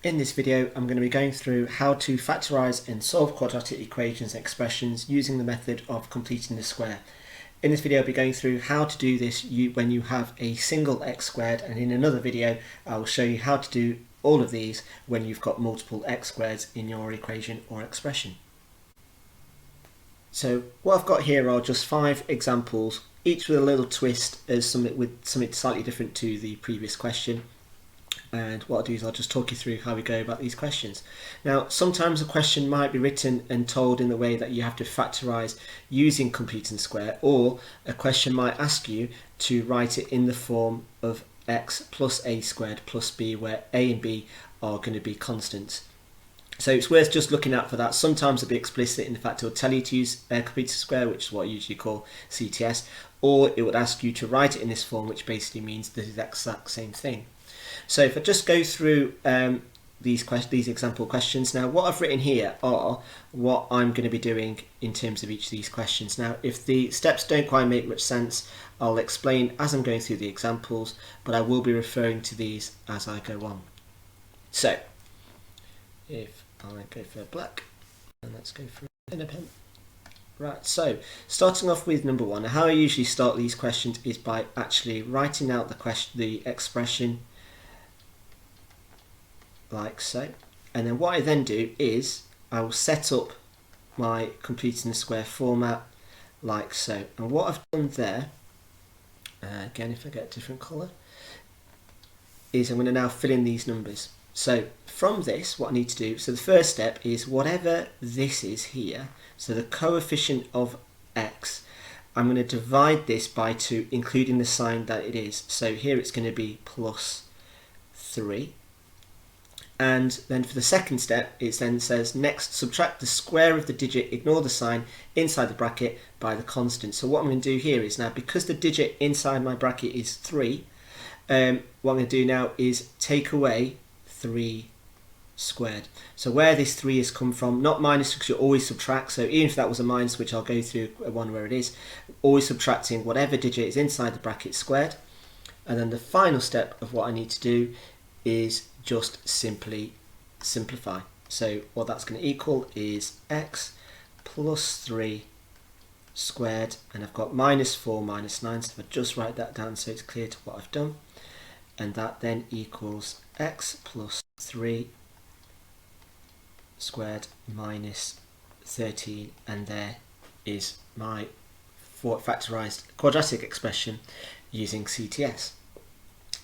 In this video, I'm going to be going through how to factorise and solve quadratic equations and expressions using the method of completing the square. In this video, I'll be going through how to do this when you have a single x squared, and in another video, I will show you how to do all of these when you've got multiple x squareds in your equation or expression. So what I've got here are just 5 examples, each with a little twist as something slightly different to the previous question. And what I'll do is I'll just talk you through how we go about these questions. Now, sometimes a question might be written and told in the way that you have to factorise using completing square, or a question might ask you to write it in the form of x plus a squared plus b, where a and b are going to be constants. So it's worth just looking out for that. Sometimes it'll be explicit in the fact it will tell you to use completed square, which is what I usually call CTS, or it would ask you to write it in this form, which basically means the exact same thing. So if I just go through these example questions, now what I've written here are what I'm going to be doing in terms of each of these questions. Now if the steps don't quite make much sense, I'll explain as I'm going through the examples, but I will be referring to these as I go on. So if I go for black, and let's go for a pen. Right, so starting off with number 1, how I usually start these questions is by actually writing out the expression like so, and then what I then do is I will set up my completing the square format like so. And what I've done there, again if I get a different colour, is I'm going to now fill in these numbers. So from this, what I need to do, so the first step is whatever this is here, so the coefficient of x, I'm going to divide this by 2, including the sign that it is. So here it's going to be plus 3. And then for the second step, it then says next subtract the square of the digit, ignore the sign inside the bracket, by the constant. So what I'm going to do here is, now because the digit inside my bracket is 3, what I'm going to do now is take away 3 squared. So where this 3 has come from, not minus, because you always subtract, so even if that was a minus, which I'll go through one where it is, always subtracting whatever digit is inside the bracket squared. And then the final step of what I need to do is just simply simplify. So what that's going to equal is x plus 3 squared, and I've got minus 4 minus 9, so if I just write that down so it's clear to what I've done, and that then equals x plus 3 squared minus 13, and there is my factorised quadratic expression using CTS.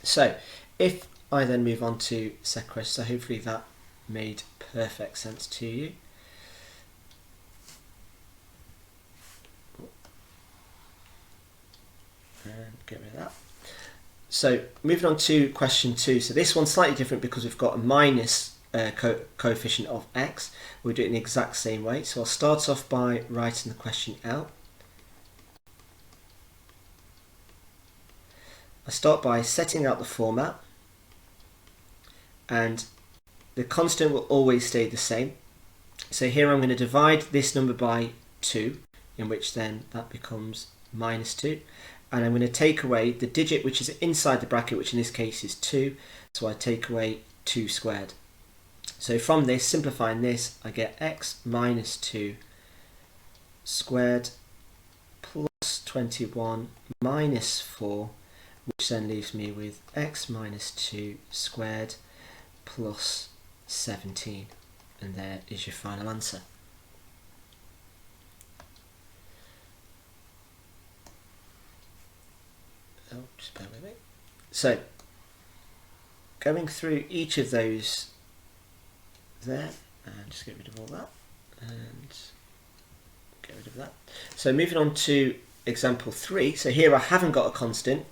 So if I then move on to second question, so hopefully that made perfect sense to you. And get rid of that. So moving on to question 2. So this one's slightly different because we've got a minus coefficient of x. We'll do it in the exact same way. So I'll start off by writing the question out. I start by setting out the format, and the constant will always stay the same. So here I'm going to divide this number by 2, in which then that becomes minus 2. And I'm going to take away the digit which is inside the bracket, which in this case is 2. So I take away 2 squared. So from this, simplifying this, I get x minus 2 squared plus 21 minus 4, which then leaves me with x minus 2 squared plus 17, and there is your final answer. Oh, just bear with me. So going through each of those there, and just get rid of all that and get rid of that. So moving on to example 3. So here I haven't got a constant,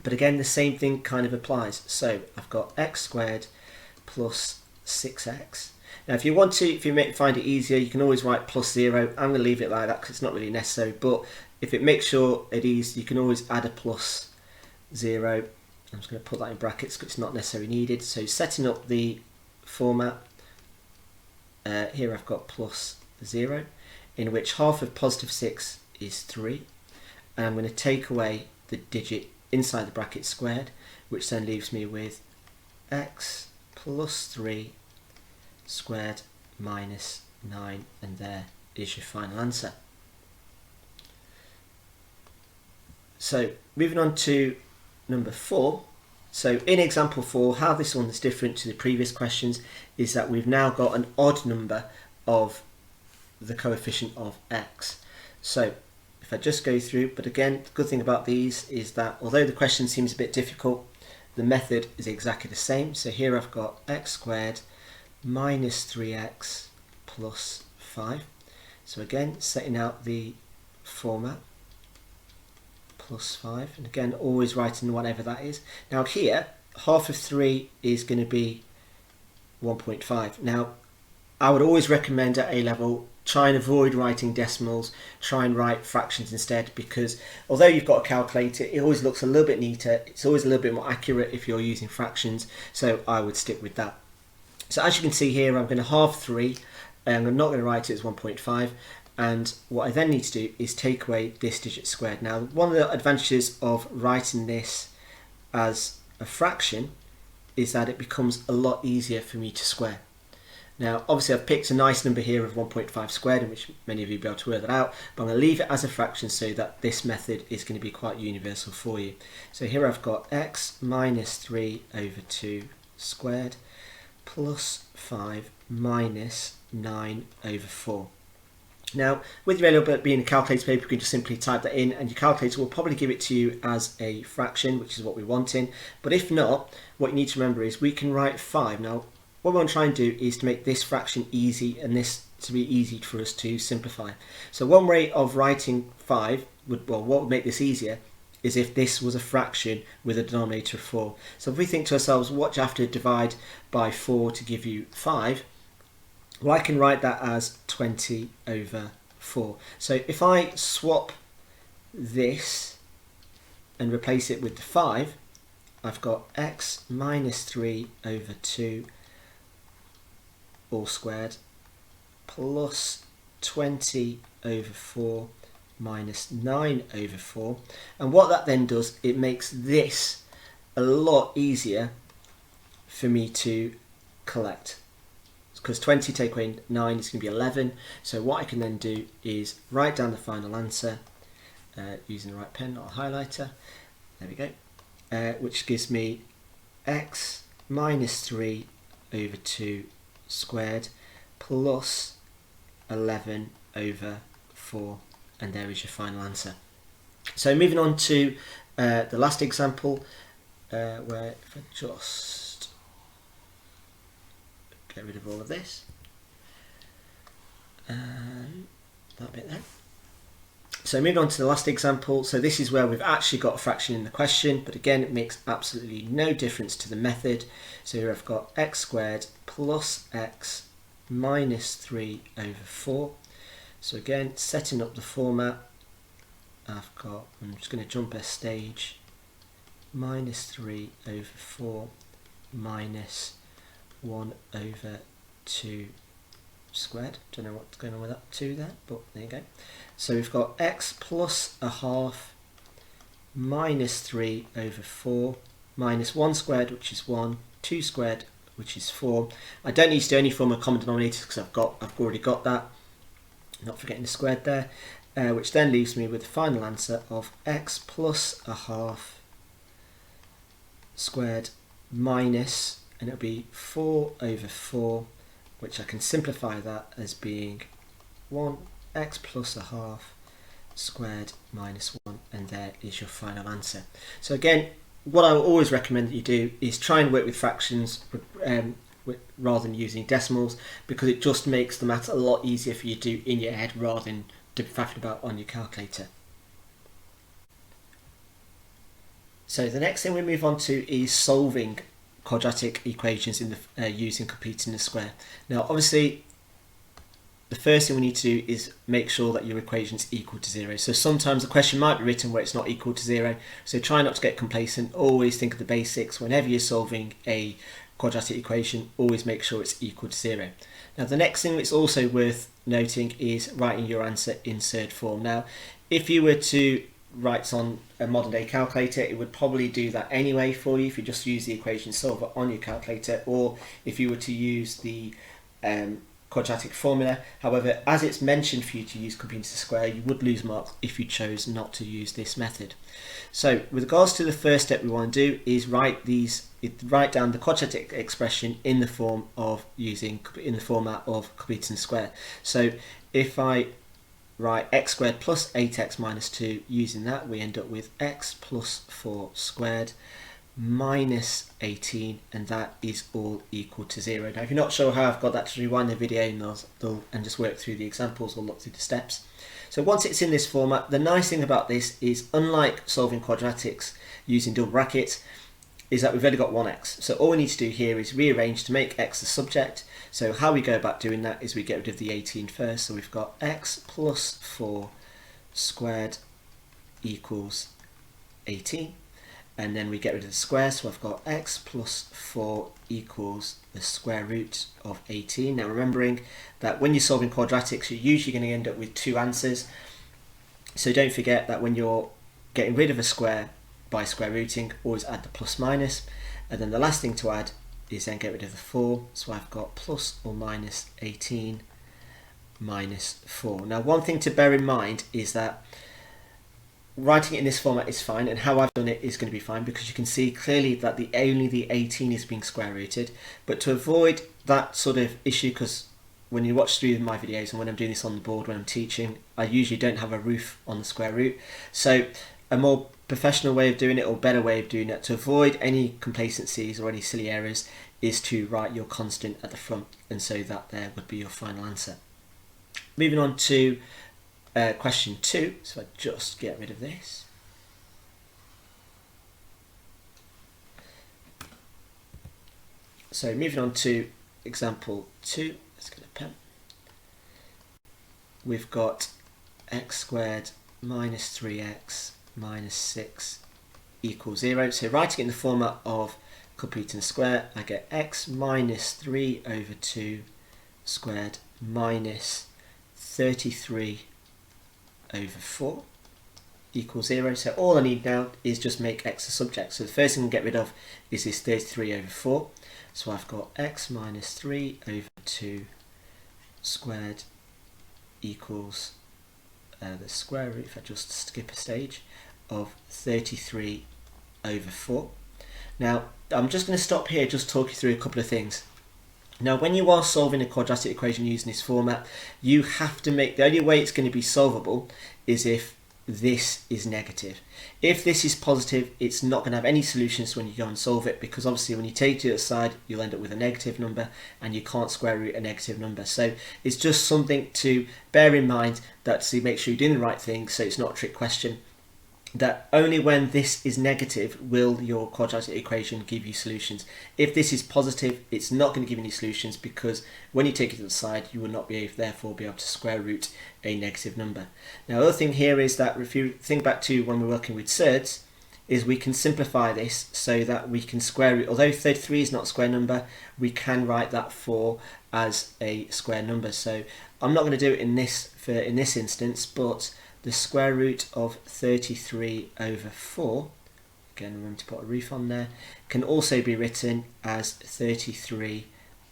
but again the same thing kind of applies. So I've got x squared plus 6x. Now if you want to, if you find it easier, you can always write plus 0. I'm going to leave it like that because it's not really necessary, but if it makes sure it is, you can always add a plus 0. I'm just going to put that in brackets because it's not necessarily needed. So setting up the format, here I've got plus 0, in which half of positive 6 is 3, and I'm going to take away the digit inside the bracket squared, which then leaves me with x plus 3 squared minus 9, and there is your final answer. So moving on to number 4. So in example 4, how this one is different to the previous questions is that we've now got an odd number of the coefficient of x. So if I just go through, but again, the good thing about these is that although the question seems a bit difficult, the method is exactly the same. So here I've got x squared minus 3x plus 5. So again, setting out the format, plus 5, and again always writing whatever that is. Now here, half of 3 is going to be 1.5. Now I would always recommend at A level, try and avoid writing decimals, try and write fractions instead, because although you've got a calculator, it always looks a little bit neater, it's always a little bit more accurate if you're using fractions, so I would stick with that. So as you can see here, I'm going to halve 3, and I'm not going to write it as 1.5, and what I then need to do is take away this digit squared. Now one of the advantages of writing this as a fraction is that it becomes a lot easier for me to square. Now obviously I've picked a nice number here of 1.5 squared, in which many of you will be able to work that out, but I'm going to leave it as a fraction so that this method is going to be quite universal for you. So here I've got x minus 3 over 2 squared plus 5 minus 9 over 4. Now, with your A level being a calculator paper, you can just simply type that in and your calculator will probably give it to you as a fraction, which is what we want in. But if not, what you need to remember is we can write 5. Now, what we want to try and do is to make this fraction easy and this to be easy for us to simplify. So one way of writing 5, what would make this easier is if this was a fraction with a denominator of 4. So if we think to ourselves, what do you have to divide by 4 to give you 5? Well, I can write that as 20 over 4. So if I swap this and replace it with the 5, I've got x minus 3 over 2 all squared plus 20 over 4 minus 9 over 4. And what that then does, it makes this a lot easier for me to collect. Because 20 take away 9 is going to be 11. So what I can then do is write down the final answer using the right pen or highlighter. There we go. Which gives me x minus 3 over 2 squared plus 11 over 4. And there is your final answer. So moving on to the last example, where if I just get rid of all of this, that bit there. So moving on to the last example, so this is where we've actually got a fraction in the question, but again it makes absolutely no difference to the method. So here I've got x squared plus x minus 3 over 4. So again, setting up the format, I'm just going to jump a stage, minus 3 over 4 minus 1 over 2 squared. Don't know what's going on with that 2 there, but there you go. So we've got x plus a half minus 3 over 4 minus 1 squared, which is 1, 2 squared, which is 4. I don't need to do any form of common denominators because I've already got that. Not forgetting the squared there, which then leaves me with the final answer of x plus a half squared minus, and it'll be 4 over 4, which I can simplify that as being 1x plus a half squared minus 1, and there is your final answer. So again, what I will always recommend that you do is try and work with fractions rather than using decimals, because it just makes the maths a lot easier for you to do in your head rather than faffing about on your calculator. So the next thing we move on to is solving quadratic equations in the using completing the square. Now obviously the first thing we need to do is make sure that your equation is equal to 0. So sometimes the question might be written where it's not equal to 0, so try not to get complacent, always think of the basics. Whenever you're solving a quadratic equation, always make sure it's equal to 0. Now the next thing that's also worth noting is writing your answer in surd form. Now if you were to writes on a modern day calculator, it would probably do that anyway for you if you just use the equation solver on your calculator, or if you were to use the quadratic formula. However, as it's mentioned for you to use computing to the square, you would lose marks if you chose not to use this method. So with regards to the first step we want to do is write down the quadratic expression in the format of computing to the square. So if I write x squared plus 8x minus 2, using that we end up with x plus 4 squared minus 18, and that is all equal to 0. Now if you're not sure how I've got that, to rewind the video and just work through the examples or look through the steps. So once it's in this format, the nice thing about this is, unlike solving quadratics using double brackets, is that we've only got one x. So all we need to do here is rearrange to make x the subject. So how we go about doing that is we get rid of the 18 first. So we've got x plus 4 squared equals 18. And then we get rid of the square, so I've got x plus 4 equals the square root of 18. Now remembering that when you're solving quadratics, you're usually going to end up with two answers. So don't forget that when you're getting rid of a square by square rooting, always add the plus minus. And then the last thing to add is then get rid of the 4. So I've got plus or minus 18 minus 4. Now one thing to bear in mind is that writing it in this format is fine, and how I've done it is going to be fine, because you can see clearly that only the 18 is being square rooted. But to avoid that sort of issue, because when you watch through my videos and when I'm doing this on the board when I'm teaching, I usually don't have a roof on the square root. So a more professional way of doing it, or better way of doing it, to avoid any complacencies or any silly errors, is to write your constant at the front, and so that there would be your final answer. Moving on to question 2, so I just get rid of this. So moving on to example 2, let's get a pen. We've got x squared minus 3x minus 6 equals 0. So writing it in the format of completing a square, I get x minus 3 over 2 squared minus 33 over 4 equals 0. So all I need now is just make x a subject. So the first thing I can get rid of is this 33 over 4. So I've got x minus 3 over 2 squared equals the square root, if I just skip a stage, of 33 over 4. Now I'm just going to stop here, just talk you through a couple of things. Now when you are solving a quadratic equation using this format, you have to make, the only way it's going to be solvable is if this is negative. If this is positive, it's not going to have any solutions when you go and solve it, because obviously when you take it to the other side, you'll end up with a negative number, and you can't square root a negative number. So it's just something to bear in mind, that to make sure you're doing the right thing, so it's not a trick question, that only when this is negative will your quadratic equation give you solutions. If this is positive, it's not going to give you any solutions, because when you take it to the side, you will not be able, therefore be able to square root a negative number. Now the other thing here is that if you think back to when we're working with surds, is we can simplify this so that we can square root, although 33 is not a square number, we can write that 4 as a square number. So I'm not going to do it in this instance, but the square root of 33 over 4, again remember to put a roof on there, can also be written as 33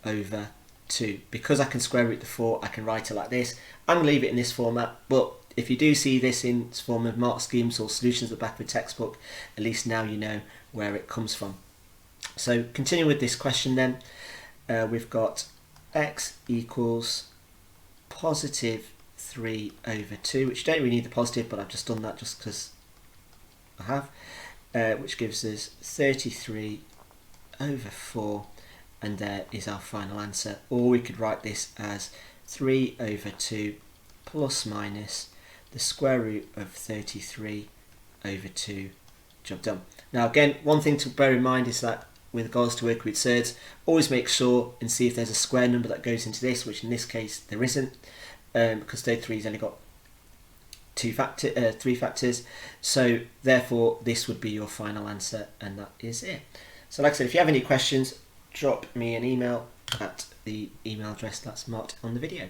over 2. Because I can square root the 4, I can write it like this. I'm going to leave it in this format, but if you do see this in form of mark schemes or solutions at the back of a textbook, at least now you know where it comes from. So continuing with this question then, we've got x equals positive 3 over 2, which you don't really need the positive, but I've just done that just because I have, which gives us 33 over 4, and there is our final answer. Or we could write this as 3 over 2 plus minus the square root of 33 over 2, job done. Now again, one thing to bear in mind is that with regards to working with surds, always make sure and see if there's a square number that goes into this, which in this case there isn't, because 33 has only got 3 factors, so therefore this would be your final answer, and that is it. So like I said, if you have any questions, drop me an email at the email address that's marked on the video.